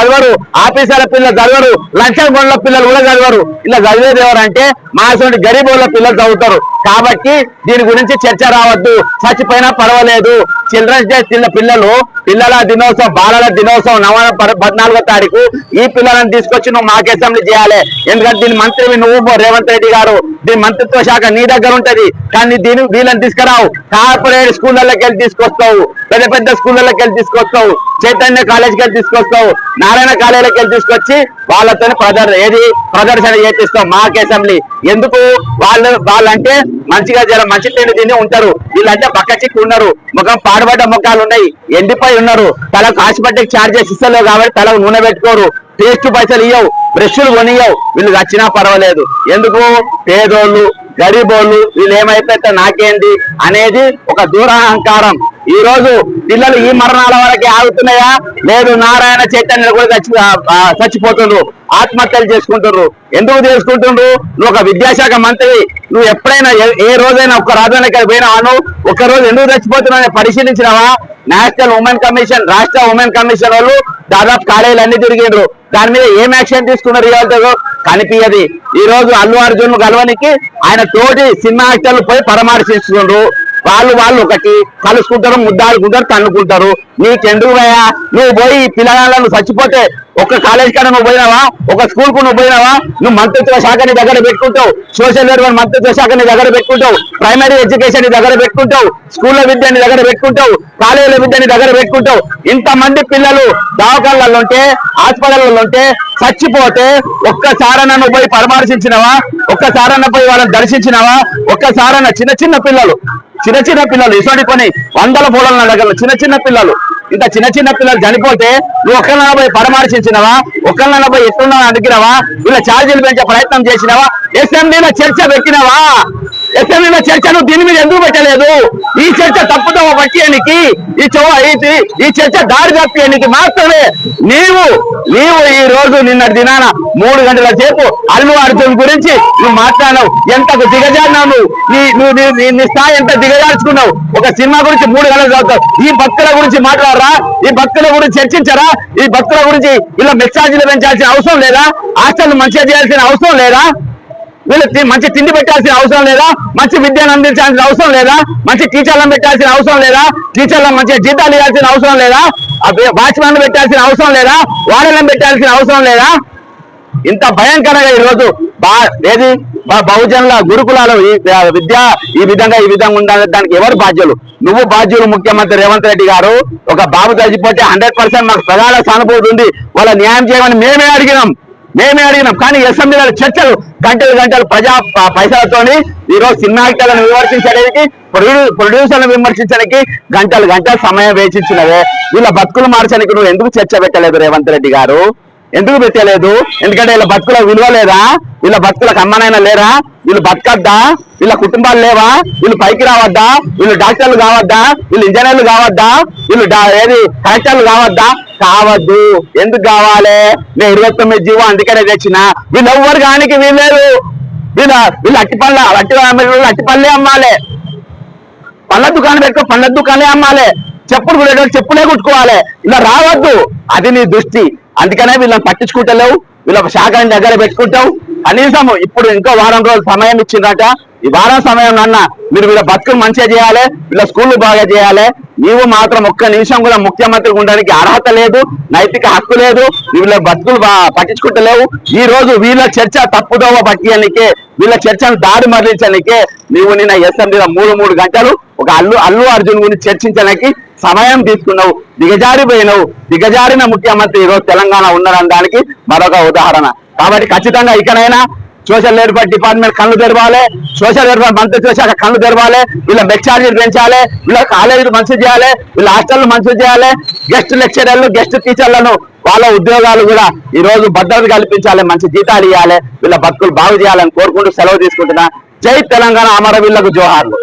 చదవరు, ఆఫీసర్ల పిల్లలు చదవరు, లంచం గొండ్ల పిల్లలు కూడా చదవరు. ఇలా చదివేది ఎవరంటే మా అసలు గరీబుల పిల్లలు చదువుతారు. కాబట్టి దీని గురించి చర్చ రావద్దు, చచ్చిపోయినా పర్వాలేదు. చిల్డ్రన్స్ డే పిల్లల దినోత్సవం, బాలల దినోత్సవం నవంబర్ 14వ తారీఖు ఈ పిల్లలను తీసుకొచ్చి నువ్వు మాకు అసెంబ్లీ చేయాలి. ఎందుకంటే దీని మంత్రివి నువ్వు రేవంత్ రెడ్డి గారు, దీని మంత్రిత్వ శాఖ నీ దగ్గర ఉంటది. కానీ వీళ్ళని తీసుకురావు, కార్పొరేట్ స్కూళ్ళకి వెళ్ళి తీసుకొస్తావు, పెద్ద పెద్ద స్కూళ్ళకి వెళ్ళి తీసుకొస్తావు, చైతన్య కాలేజీకి వెళ్ళి తీసుకొస్తావు, నారాయణ కాలేజీకి వెళ్ళి తీసుకొచ్చి వాళ్ళతో ప్రదర్శన చేపిస్తావు మాకు అసెంబ్లీ. ఎందుకు? వాళ్ళంటే మంచిగా మంచి తిండి తిని ఉంటారు, వీళ్ళంటే బక్క చిక్కు ఉన్నారు, ముఖం పాడుబడ్డ ముఖాలు ఉన్నాయి, ఎండిపోయి ఉన్నారు, తలకు హాస్పిటల్కి ఛార్జెస్ ఇస్తలేవు కాబట్టి తలకు నూనె పెట్టుకోరు, పేస్ట్ పైసలు ఇవ్వవు, బ్రష్లు కొనియవు. వీళ్ళు వచ్చినా పర్వాలేదు. ఎందుకు? పేదోళ్ళు గరీబోళ్ళు వీళ్ళు ఏమైపోతే నాకేంది అనేది ఒక దూరహంకారం. ఈ రోజు పిల్లలు ఈ మరణాల వరకే ఆగుతున్నాయా? లేదు, నారాయణ చైతన్య కూడా చచ్చిపోతుండ్రు, ఆత్మహత్యలు చేసుకుంటున్నారు. ఎందుకు చేసుకుంటుండ్రు? నువ్వు ఒక విద్యాశాఖ మంత్రి, నువ్వు ఎప్పుడైనా ఏ రోజైనా ఒక్క రాజధానికి పోయినావా? ఒక్క రోజు ఎందుకు చచ్చిపోతున్నావు పరిశీలించినావా? నేషనల్ ఉమెన్ కమిషన్, రాష్ట్ర ఉమెన్ కమిషన్ వాళ్ళు దాదాపు కాలేజీలు అన్ని తిరిగిండ్రు, దాని మీద ఏం యాక్షన్ తీసుకున్నారు ఇవాళ కనిపించది. ఈ రోజు అల్లు అర్జున్ గెలవనికి ఆయన తోటి సినిమా యాక్టర్లు పోయి పరామర్శిస్తుండ్రు. వాళ్ళు ఒకటి కలుసుకుంటారు, ముద్దాడుకుంటారు, తన్నుకుంటారు. నీకెందుకు పోయా? నువ్వు పోయి పిల్లగాళ్ళను చచ్చిపోతే ఒక కాలేజ్ కాడ నువ్వు పోయినావా? ఒక స్కూల్ కు నువ్వు పోయినావా? నువ్వు మంత్రిత్వ శాఖని దగ్గర పెట్టుకుంటావు, సోషల్ వెల్ఫేర్ మంత్రిత్వ శాఖని దగ్గర పెట్టుకుంటావు, ప్రైమరీ ఎడ్యుకేషన్ ని దగ్గర పెట్టుకుంటావు, స్కూళ్ళ విద్యని దగ్గర పెట్టుకుంటావు, కాలేజీల విద్యని దగ్గర పెట్టుకుంటావు. ఇంతమంది పిల్లలు దవాఖానాలలో ఉంటే, హాస్పిటల్లో ఉంటే చచ్చిపోతే ఒక్కసారన్నా నువ్వు పోయి పరామర్శించినవా? ఒక్కసారన్నా పోయి వాళ్ళని దర్శించినవా? ఒక్కసారన్నా చిన్న చిన్న పిల్లలు ఇటువంటి పని వందల పూలల దగ్గర చిన్న పిల్లలు, ఇంత చిన్న పిల్లలు చనిపోతే నువ్వు ఒక్కరినైనా పోయి పరామర్శించినవా? ఒక్కరినైనా పోయి ఎట్లున్నా అడిగినవా? వీళ్ళ ఛార్జీలు పెంచే ప్రయత్నం చేసినవా? అసెంబ్లీలో చర్చ పెట్టినవా? అసెంబ్లీలో చర్చ నువ్వు దీని మీద ఎందుకు పెట్టలేదు? ఈ చర్చ తప్పుతో పట్టేయడానికి, ఈ చర్చ దారి తప్పేయడానికి మాత్రమే నీవు ఈ రోజు నిన్నటి దినాన 3 గంటల సేపు అల్లు అర్జున్ గురించి నువ్వు మాట్లాడినావు. ఎంతకు దిగజారినావు నువ్వు, నీ స్థాయి ఎంత దిగజార్చుకున్నావు. ఒక సినిమా గురించి 3 గంటలు చదువుతావు. ఈ భక్తుల గురించి మాట్లాడరా? ఈ భక్తుల గురించి చర్చించరా? ఈ భక్తుల గురించి ఇలా మెస్సాజీలు పెంచాల్సిన అవసరం లేదా? హాస్టల్ మంచిగా చేయాల్సిన అవసరం లేదా? వీళ్ళకి మంచి తిండి పెట్టాల్సిన అవసరం లేదా? మంచి విద్యను అందించాల్సిన అవసరం లేదా? మంచి టీచర్లను పెట్టాల్సిన అవసరం లేదా? టీచర్లను మంచిగా జీతాలు ఇవ్వాల్సిన అవసరం లేదా? వాచ్మెన్ పెట్టాల్సిన అవసరం లేదా? వాడలను పెట్టాల్సిన అవసరం లేదా? ఇంత భయంకరంగా ఈరోజు బహుజనుల గురుకులాలు ఈ విధంగా ఉండాలి. దానికి ఎవరు బాధ్యులు? నువ్వు బాధ్యులు. ముఖ్యమంత్రి రేవంత్ రెడ్డి గారు, ఒక బాబు చచ్చిపోతే 100% మాకు ప్రగాఢ సానుభూతి ఉంది, వాళ్ళ న్యాయం చేయమని మేమే అడిగినాం. కానీ అసెంబ్లీలో చర్చలు గంటలు పైసలతోని ఈరోజు సినిమా యాక్టర్లను విమర్శించడానికి, ప్రొడ్యూసర్లను విమర్శించడానికి గంటలు సమయం వేచించినవే. వీళ్ళ బతుకులు మార్చడానికి నువ్వు ఎందుకు చర్చ పెట్టలేదు రేవంత్ రెడ్డి గారు? ఎందుకు పెట్టలేదు? ఎందుకంటే వీళ్ళ బతుకుల విలువ లేదా? వీళ్ళ బతుకులకు అమ్మనైనా లేరా? వీళ్ళు బతకద్దా? వీళ్ళ కుటుంబాలు లేవా? వీళ్ళు పైకి రావద్దా? వీళ్ళు డాక్టర్లు కావద్దా? వీళ్ళు ఇంజనీర్లు కావద్దా? వీళ్ళు కలెక్టర్లు కావద్దా? కావద్దు. ఎందుకు కావాలి? నేను 29 జీవో అందుకనే తెచ్చిన. వీళ్ళు ఎవ్వరు కానికి వీళ్ళేరు. వీళ్ళు అట్టిపల్లే అమ్మాలి, పళ్ళ దుకాణం పెట్టుకో, పళ్ళ దుకాణాలే అమ్మాలి, చెప్పులే కుట్టుకోవాలి. ఇలా రావద్దు. అది నీ దృష్టి. అందుకనే వీళ్ళని పట్టించుకుంటలేవు, వీళ్ళ శాఖని దగ్గర పెట్టుకుంటావు. కనీసం ఇప్పుడు ఇంకో వారం రోజులు సమయం ఇచ్చిందట. ఈ వారం సమయం అన్న మీరు వీళ్ళ బతుకులు మంచిగా చేయాలి, వీళ్ళ స్కూళ్ళు బాగా చేయాలి. నీవు మాత్రం ఒక్క నిమిషం కూడా ముఖ్యమంత్రి ఉండడానికి అర్హత లేదు, నైతిక హక్కు లేదు. వీళ్ళ బతుకులు పట్టించుకుంటలేవు. ఈ రోజు వీళ్ళ చర్చ తప్పుదోవ పట్టియనికే, వీళ్ళ చర్చను దారి మరలించడానికే నీవు నిన్న అసెంబ్లీలో 3 గంటలు ఒక అల్లు అర్జున్ గురించి చర్చించడానికి సమయం తీసుకున్నావు. దిగజారిన ముఖ్యమంత్రి ఈరోజు తెలంగాణ ఉన్నారనడానికి మరొక ఉదాహరణ. కాబట్టి ఖచ్చితంగా ఇకనైనా సోషల్ వెల్ఫేర్ డిపార్ట్మెంట్ కళ్ళు తెరవాలి, సోషల్ వెల్ఫేర్ మంత్రిత్వ శాఖ కళ్ళు తెరవాలి. వీళ్ళ మెచ్చార్జీలు పెంచాలి, వీళ్ళ కాలేజీలు మంచిగా చేయాలి, వీళ్ళ హాస్టల్ మంచిగా చేయాలి. గెస్ట్ లెక్చరర్లు, గెస్ట్ టీచర్లను వాళ్ళ ఉద్యోగాలు కూడా ఈ రోజు భద్రత కల్పించాలి, మంచి జీతాలు ఇవ్వాలి, వీళ్ళ బతుకులు బాగు చేయాలని కోరుకుంటూ సెలవు తీసుకుంటున్నా. జై తెలంగాణ, అమరవీరులకు జోహార్లు.